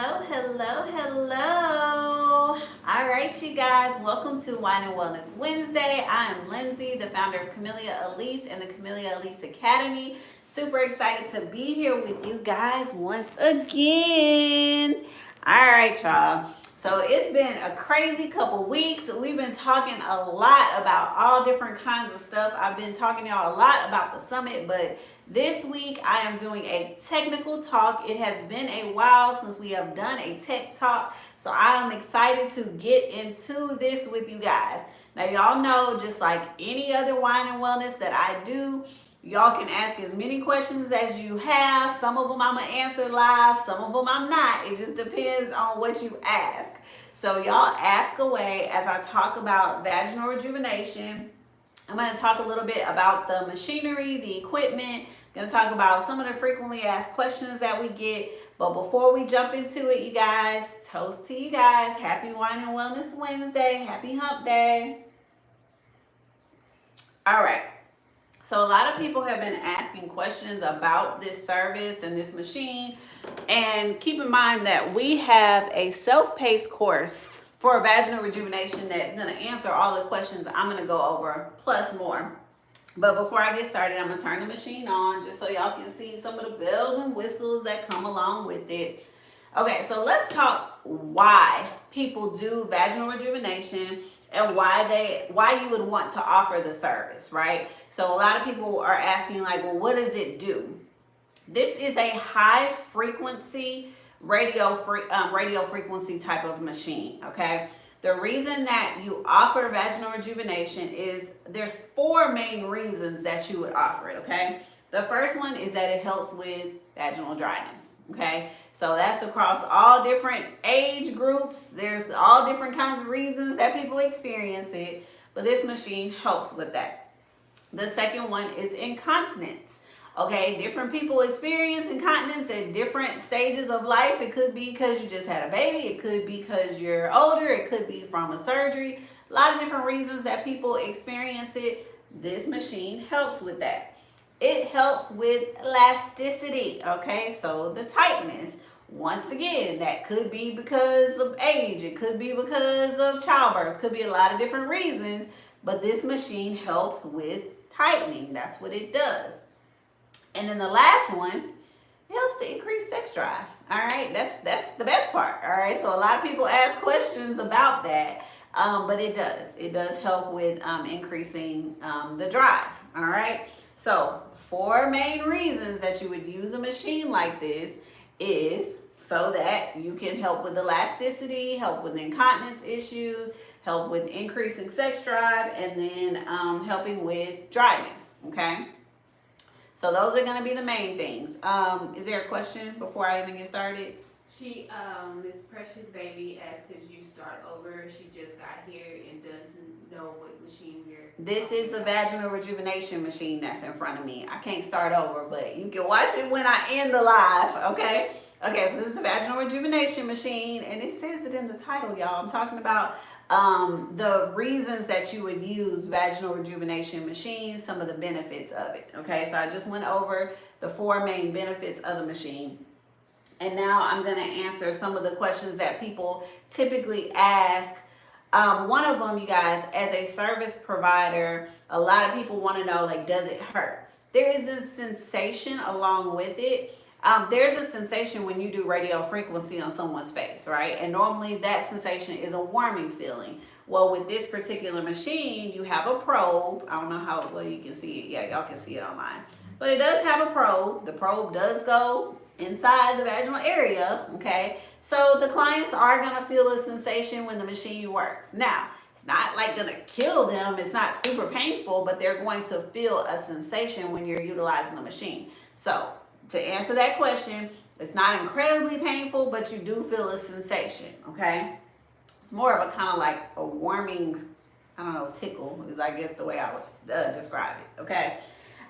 Hello. All right, you guys, welcome to Wine and Wellness Wednesday. I am Lindsay, the founder of Camellia Alise and the Camellia Alise Academy. Super excited to be here with you guys once again. All right, y'all. So it's been a crazy couple weeks. We've been talking a lot about all different kinds of stuff. I've been talking to y'all a lot about the summit, but this week I am doing a technical talk. It has been a while since we have done a tech talk, so I am excited to get into this with you guys. Now, y'all know, just like any other wine and wellness that I do, y'all can ask as many questions as you have. Some of them I'm going to answer live. Some of them I'm not. It just depends on what you ask. So y'all ask away as I talk about vaginal rejuvenation. I'm going to talk a little bit about the machinery, the equipment. I'm going to talk about some of the frequently asked questions that we get. But before we jump into it, you guys, toast to you guys. Happy Wine and Wellness Wednesday. Happy Hump Day. All right. So a lot of people have been asking questions about this service and this machine. And keep in mind that we have a self-paced course for vaginal rejuvenation that's going to answer all the questions I'm going to go over, plus more. But before I get started, I'm going to turn the machine on just so y'all can see some of the bells and whistles that come along with it. Okay, so let's talk why people do vaginal rejuvenation and why you would want to offer the service, right? So a lot of people are asking, like, well, what does it do? This is a high frequency radio frequency type of machine, okay? The reason that you offer vaginal rejuvenation is there's four main reasons that you would offer it, okay? The first one is that it helps with vaginal dryness. Okay, so that's across all different age groups. There's all different kinds of reasons that people experience it, but this machine helps with that. The second one is incontinence. Okay, different people experience incontinence at different stages of life. It could be because you just had a baby. It could be because you're older. It could be from a surgery. A lot of different reasons that people experience it. This machine helps with that. It helps with elasticity, okay? So the tightness, once again, that could be because of age. It could be because of childbirth. Could be a lot of different reasons, but this machine helps with tightening. That's what it does. And then the last one, it helps to increase sex drive, all right? That's the best part, all right? So a lot of people ask questions about that, but it does. It does help with increasing the drive, all right? So four main reasons that you would use a machine like this is so that you can help with elasticity, help with incontinence issues, help with increasing sex drive, and then helping with dryness, okay? So those are going to be the main things. Is there a question before I even get started? Miss Precious Baby asked, could you start over? She just got here and doesn't know what machine we're. This is the vaginal rejuvenation machine that's in front of me. I can't start over, but you can watch it when I end the live, okay? Okay, so this is the vaginal rejuvenation machine, and it says it in the title, y'all. I'm talking about the reasons that you would use vaginal rejuvenation machines, some of the benefits of it, okay? So I just went over the four main benefits of the machine. And now I'm going to answer some of the questions that people typically ask. One of them, you guys, as a service provider, a lot of people want to know, like, does it hurt? There is a sensation along with it. There's a sensation when you do radio frequency on someone's face, right? And normally that sensation is a warming feeling. Well, with this particular machine, you have a probe. I don't know how well you can see it. Yeah, y'all can see it online. But it does have a probe. The probe does go inside the vaginal area, okay? So the clients are gonna feel a sensation when the machine works. Now, it's not like gonna kill them, it's not super painful, but they're going to feel a sensation when you're utilizing the machine. So to answer that question, it's not incredibly painful, but you do feel a sensation, okay? It's more of a kind of like a warming, I don't know, tickle is I guess the way I would describe it, okay?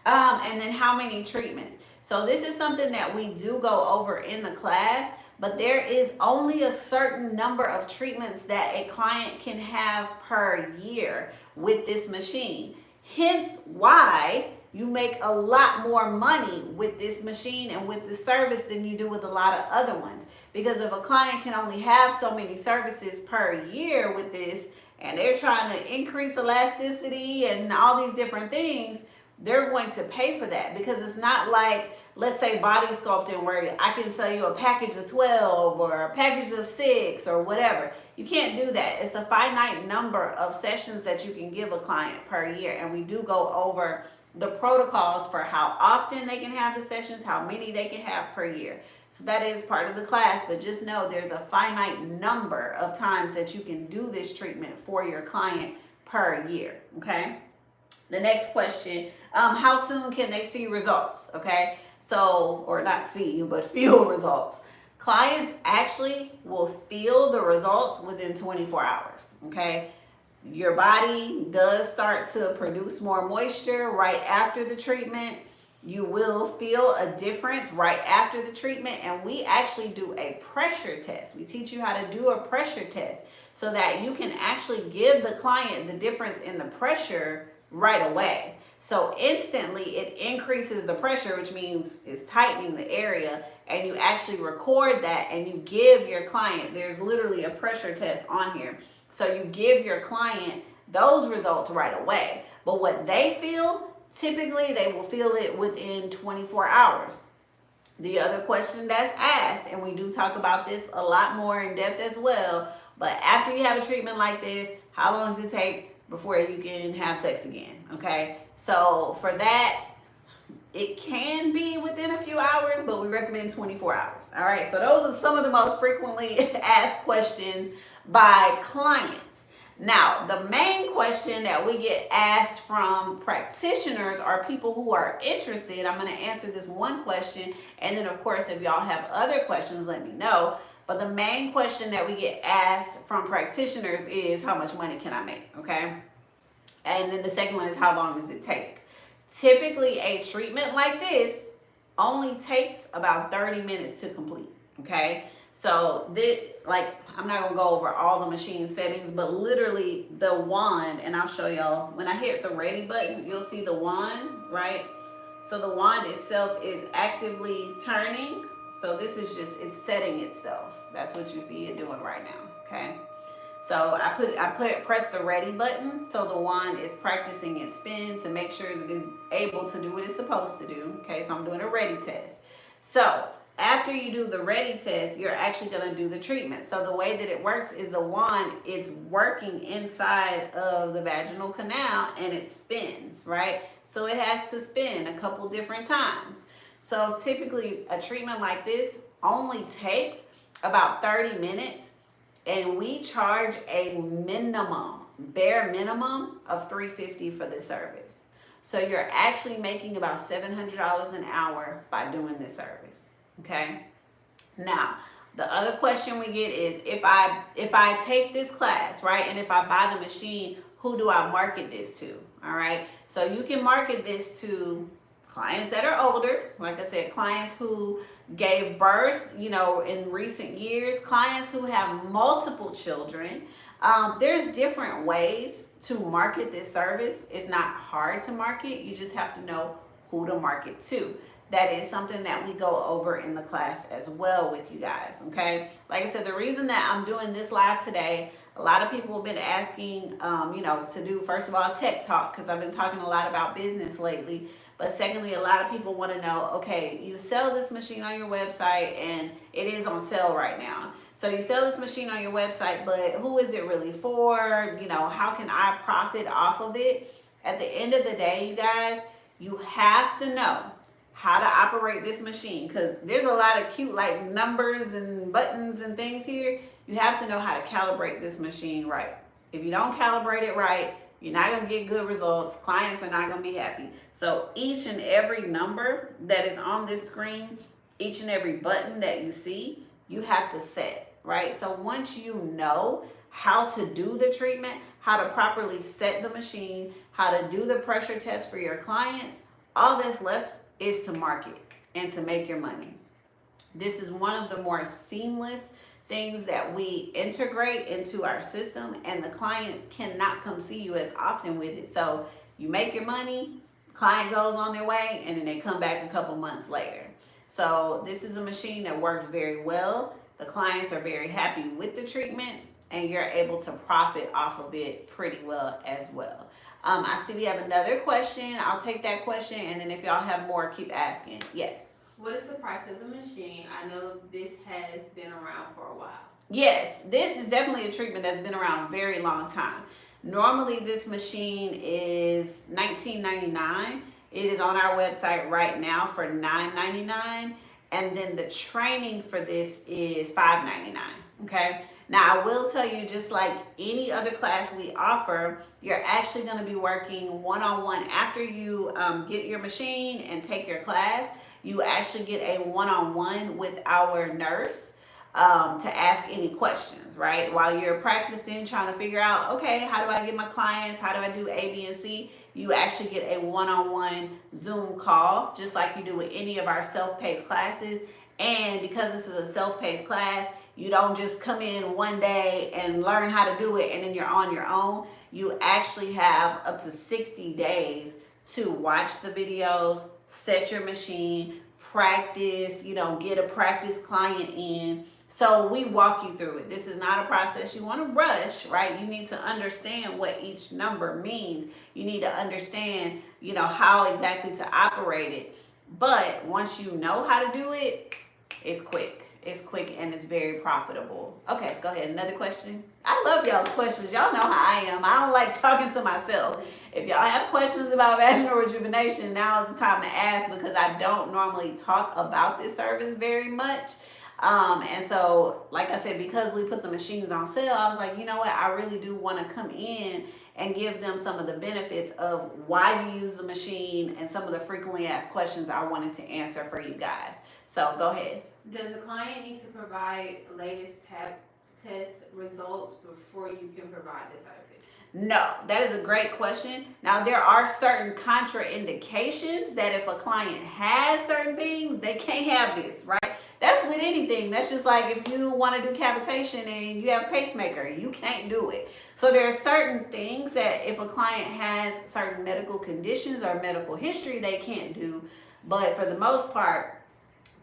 And then how many treatments? So this is something that we do go over in the class, but there is only a certain number of treatments that a client can have per year with this machine. Hence why You make a lot more money with this machine and with this service than you do with a lot of other ones. Because if a client can only have so many services per year with this, and they're trying to increase elasticity and all these different things, they're going to pay for that. Because it's not like, let's say, body sculpting, where I can sell you a package of 12 or a package of 6 or whatever. You can't do that. It's a finite number of sessions that you can give a client per year. And we do go over the protocols for how often they can have the sessions, how many they can have per year. So that is part of the class, but just know there's a finite number of times that you can do this treatment for your client per year, okay? The next question, how soon can they see results, okay? So, or not see, but feel results. Clients actually will feel the results within 24 hours, okay? Your body does start to produce more moisture right after the treatment. You will feel a difference right after the treatment, and we actually do a pressure test. We teach you how to do a pressure test so that you can actually give the client the difference in the pressure right away. So instantly it increases the pressure, which means it's tightening the area, and you actually record that and you give your client, there's literally a pressure test on here. So you give your client those results right away. But what they feel, typically they will feel it within 24 hours. The other question that's asked, and we do talk about this a lot more in depth as well, but after you have a treatment like this, how long does it take before you can have sex again? Okay, so for that, it can be within a few hours, but we recommend 24 hours. All right, so those are some of the most frequently asked questions by clients. Now, the main question that we get asked from practitioners are people who are interested. I'm going to answer this one question, and then of course, if y'all have other questions, let me know. But the main question that we get asked from practitioners is, how much money can I make? Okay. And then the second one is, how long does it take? Typically, a treatment like this only takes about 30 minutes to complete. Okay. So this, like, I'm not gonna go over all the machine settings, but literally the wand, and I'll show y'all, when I hit the ready button, you'll see the wand, right? So the wand itself is actively turning. So this is just, it's setting itself. That's what you see it doing right now, okay? So I press the ready button, so the wand is practicing its spin to make sure that it's able to do what it's supposed to do, okay? So I'm doing a ready test. So after you do the ready test, you're actually gonna do the treatment. So the way that it works is the wand is working inside of the vaginal canal and it spins, right? So it has to spin a couple different times. So typically a treatment like this only takes about 30 minutes, and we charge a minimum, bare minimum of $350 for this service. So you're actually making about $700 an hour by doing this service. Okay. Now, the other question we get is, if I take this class, right, and if I buy the machine, who do I market this to? All right. So you can market this to clients that are older, like I said, clients who gave birth, you know, in recent years, clients who have multiple children. There's different ways to market this service. It's not hard to market. You just have to know who to market to. That is something that we go over in the class as well with you guys, okay? Like I said, the reason that I'm doing this live today, a lot of people have been asking, you know, to do, first of all, tech talk, because I've been talking a lot about business lately. But secondly, a lot of people want to know, okay, you sell this machine on your website and it is on sale right now. So you sell this machine on your website, but who is it really for? You know, how can I profit off of it? At the end of the day, you guys, you have to know how to operate this machine, because there's a lot of cute like numbers and buttons and things here. You have to know how to calibrate this machine right. If you don't calibrate it right, you're not going to get good results. Clients are not going to be happy. So each and every number that is on this screen, each and every button that you see, you have to set, right? So once you know how to do the treatment, how to properly set the machine, how to do the pressure test for your clients, all that's left is to market and to make your money. This is one of the more seamless things that we integrate into our system, and the clients cannot come see you as often with it. So you make your money, Client goes on their way, and then they come back a couple months later. So this is a machine that works very well. The clients are very happy with the treatments, and you're able to profit off of it pretty well as well. I see we have another question. I'll take that question, and then if y'all have more, keep asking. Yes. What is the price of the machine? I know this has been around for a while. Yes, this is definitely a treatment that's been around a very long time. Normally, this machine is $19.99. It is on our website right now for $9.99, and then the training for this is $5.99. Okay. Now, I will tell you, just like any other class we offer, you're actually going to be working one-on-one after you get your machine and take your class. You actually get a one-on-one with our nurse to ask any questions, right? While you're practicing, trying to figure out, okay, how do I get my clients? How do I do A, B, and C? You actually get a one-on-one Zoom call, just like you do with any of our self-paced classes. And because this is a self-paced class, you don't just come in one day and learn how to do it and then you're on your own. You actually have up to 60 days to watch the videos, set your machine, practice, get a practice client in. So we walk you through it. This is not a process you want to rush, right? You need to understand what each number means. You need to understand, how exactly to operate it. But once you know how to do it, it's quick. It's quick and it's very profitable. Okay, go ahead. Another question. I love y'all's questions. Y'all know how I am. I don't like talking to myself. If y'all have questions about vaginal rejuvenation, now is the time to ask, because I don't normally talk about this service very much. And so, like I said, because we put the machines on sale, I was like, you know what? I really do want to come in and give them some of the benefits of why you use the machine and some of the frequently asked questions I wanted to answer for you guys. So go ahead. Does the client need to provide latest PAP test results before you can provide the service? No, that is a great question. Now, there are certain contraindications that if a client has certain things, they can't have this, right? That's with anything. That's just like if you want to do cavitation and you have a pacemaker, you can't do it. So there are certain things that if a client has certain medical conditions or medical history, they can't do. But for the most part,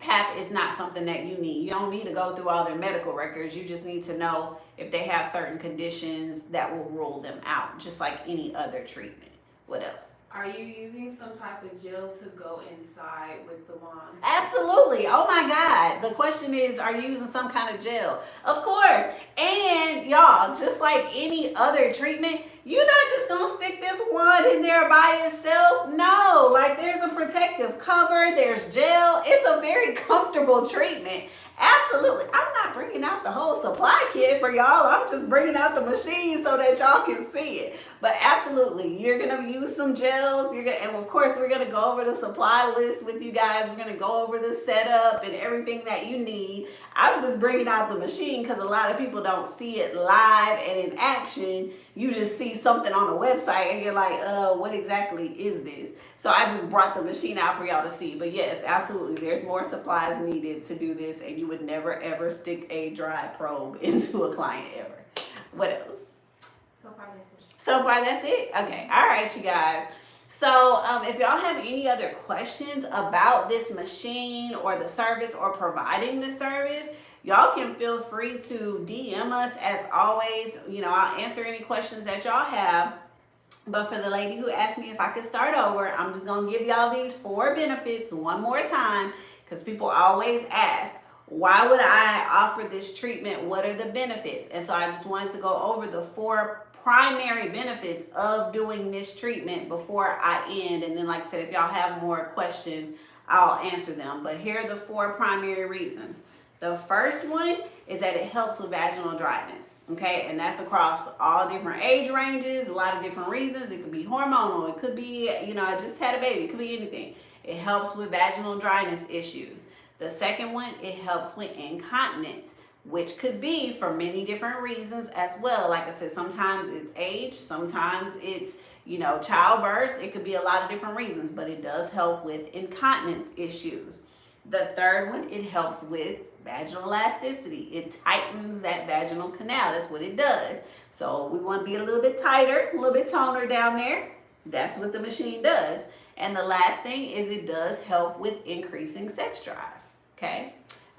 PAP is not something that you need. You don't need to go through all their medical records. You just need to know if they have certain conditions that will rule them out, just like any other treatment. What else? Are you using some type of gel to go inside with the wand? Absolutely. Oh my God. The question is, are you using some kind of gel? Of course. And y'all, just like any other treatment, you're not just going to stick this wand in there by itself. No, like there's a protective cover, there's gel. It's a very comfortable treatment. Absolutely. I'm not bringing out the whole supply kit for y'all. I'm just bringing out the machine so that y'all can see it. But absolutely, you're going to use some gels. And of course, we're going to go over the supply list with you guys. We're going to go over the setup and everything that you need. I'm just bringing out the machine because a lot of people don't see it live and in action. You just see something on the website and you're like, what exactly is this? So I just brought the machine out for y'all to see. But yes, absolutely, there's more supplies needed to do this, and you would never ever stick a dry probe into a client ever. What else? So far, that's it. So far, that's it? Okay. All right, you guys. So if y'all have any other questions about this machine or the service or providing the service, y'all can feel free to DM us as always. I'll answer any questions that y'all have. But for the lady who asked me if I could start over, I'm just going to give y'all these 4 benefits one more time, because people always ask, why would I offer this treatment? What are the benefits? And so I just wanted to go over the 4 primary benefits of doing this treatment before I end. And then, like I said, if y'all have more questions, I'll answer them. But here are the 4 primary reasons. The first one is that it helps with vaginal dryness, okay? And that's across all different age ranges, a lot of different reasons. It could be hormonal. It could be, I just had a baby. It could be anything. It helps with vaginal dryness issues. The second one, it helps with incontinence, which could be for many different reasons as well. Like I said, sometimes it's age, sometimes it's, childbirth. It could be a lot of different reasons, but it does help with incontinence issues. The third one, it helps with vaginal elasticity. It tightens that vaginal canal. That's what it does. So we want to be a little bit tighter, a little bit toner down there. That's what the machine does. And the last thing is it does help with increasing sex drive. Okay.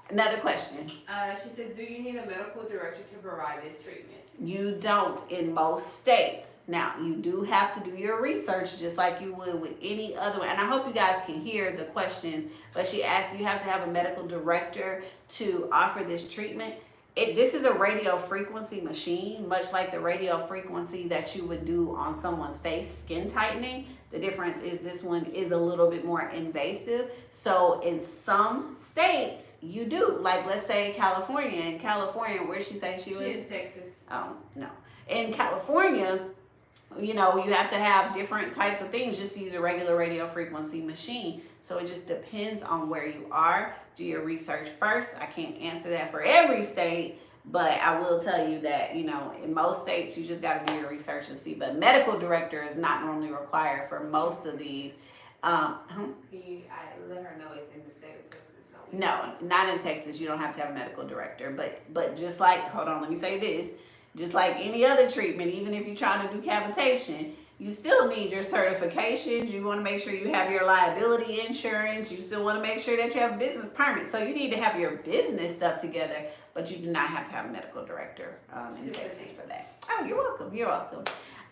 Another question. She says, do you need a medical director to provide this treatment? You don't in most states. Now, you do have to do your research just like you would with any other one. And I hope you guys can hear the questions. But she asked, do you have to have a medical director to offer this treatment? This is a radio frequency machine, much like the radio frequency that you would do on someone's face, skin tightening. The difference is this one is a little bit more invasive. So in some states, you do. Like, let's say California. In California, where she say she was? She's in Texas. Oh, no. In California, you know, you have to have different types of things just to use a regular radio frequency machine. So it just depends on where you are. Do your research first. I can't answer that for every state, but I will tell you that, you know, in most states, you just got to do your research and see. But medical director is not normally required for most of these. I let her know it's in the state of Texas. No, not in Texas. You don't have to have a medical director. But just like, hold on, let me say this. Just like any other treatment, even if you're trying to do cavitation, you still need your certifications. You want to make sure you have your liability insurance. You still want to make sure that you have a business permit. So you need to have your business stuff together, but you do not have to have a medical director in Texas for that. Oh, you're welcome. You're welcome.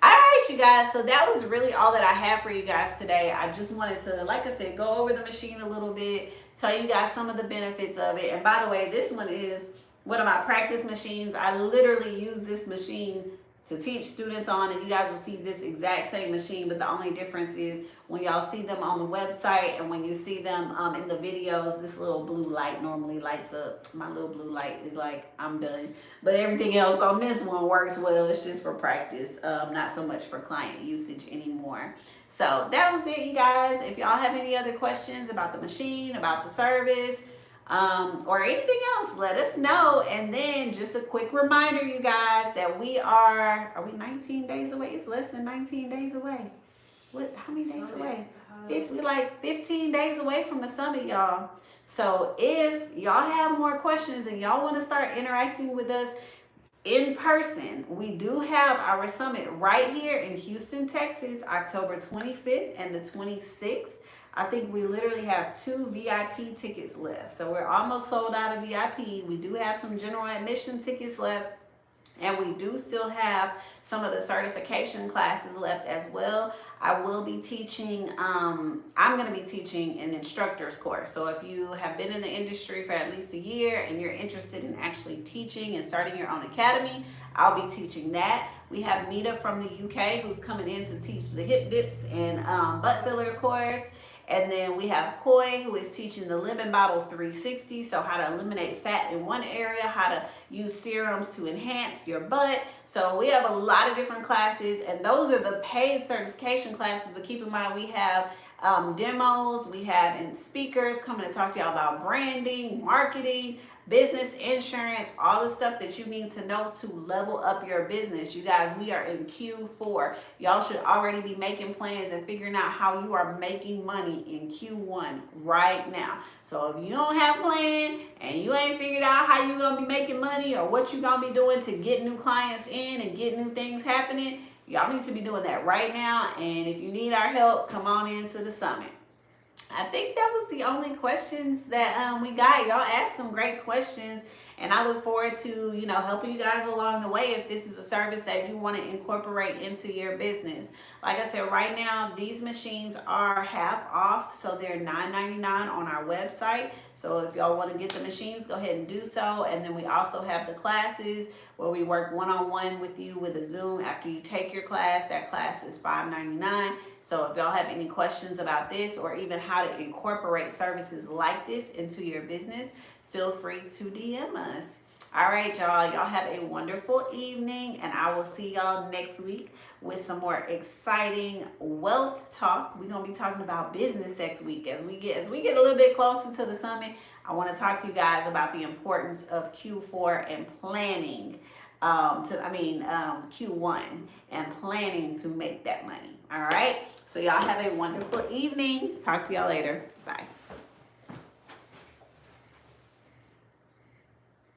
All right, you guys. So that was really all that I have for you guys today. I just wanted to, like I said, go over the machine a little bit, tell you guys some of the benefits of it. And by the way, this one is one of my practice machines. I literally use this machine to teach students on, and you guys will see this exact same machine, but the only difference is when y'all see them on the website and when you see them in the videos, this little blue light normally lights up. My little blue light is like, I'm done. But everything else on this one works well. It's just for practice, not so much for client usage anymore. So that was it, you guys. If y'all have any other questions about the machine, about the service, or anything else, let us know. And then just a quick reminder, you guys, that we are we 19 days away? It's less than 19 days away. How many days away? We like 15 days away from the summit, y'all. So if y'all have more questions and y'all want to start interacting with us in person, we do have our summit right here in Houston, Texas, October 25th and the 26th. I think we literally have 2 VIP tickets left. So we're almost sold out of VIP. We do have some general admission tickets left. And we do still have some of the certification classes left as well. I will be teaching, I'm going to be teaching an instructor's course. So if you have been in the industry for at least a year and you're interested in actually teaching and starting your own academy, I'll be teaching that. We have Nita from the UK who's coming in to teach the hip dips and butt filler course. And then we have Koi, who is teaching the Lemon Bottle 360, so how to eliminate fat in one area, how to use serums to enhance your butt. So we have a lot of different classes, and those are the paid certification classes, but keep in mind we have demos, we have speakers coming to talk to y'all about branding, marketing, business, insurance, all the stuff that you need to know to level up your business. You guys, we are in Q4. Y'all should already be making plans and figuring out how you are making money in Q1 right now. So if you don't have a plan and you ain't figured out how you're going to be making money or what you're going to be doing to get new clients in and get new things happening, y'all need to be doing that right now. And if you need our help, come on into the summit. I think that was the only questions that we got. Y'all asked some great questions, and I look forward to, you know, helping you guys along the way if this is a service that you want to incorporate into your business. Like I said, right now, these machines are half off, so they're $9.99 on our website. So if y'all want to get the machines, go ahead and do so. And then we also have the classes where we work one-on-one with you with a Zoom after you take your class. That class is $5.99. So if y'all have any questions about this or even how to incorporate services like this into your business, feel free to DM us. All right, y'all. Y'all have a wonderful evening, and I will see y'all next week with some more exciting wealth talk. We're gonna be talking about business next week as we get a little bit closer to the summit. I want to talk to you guys about the importance of Q4 and planning. Q1 and planning to make that money. All right. So y'all have a wonderful evening. Talk to y'all later. Bye.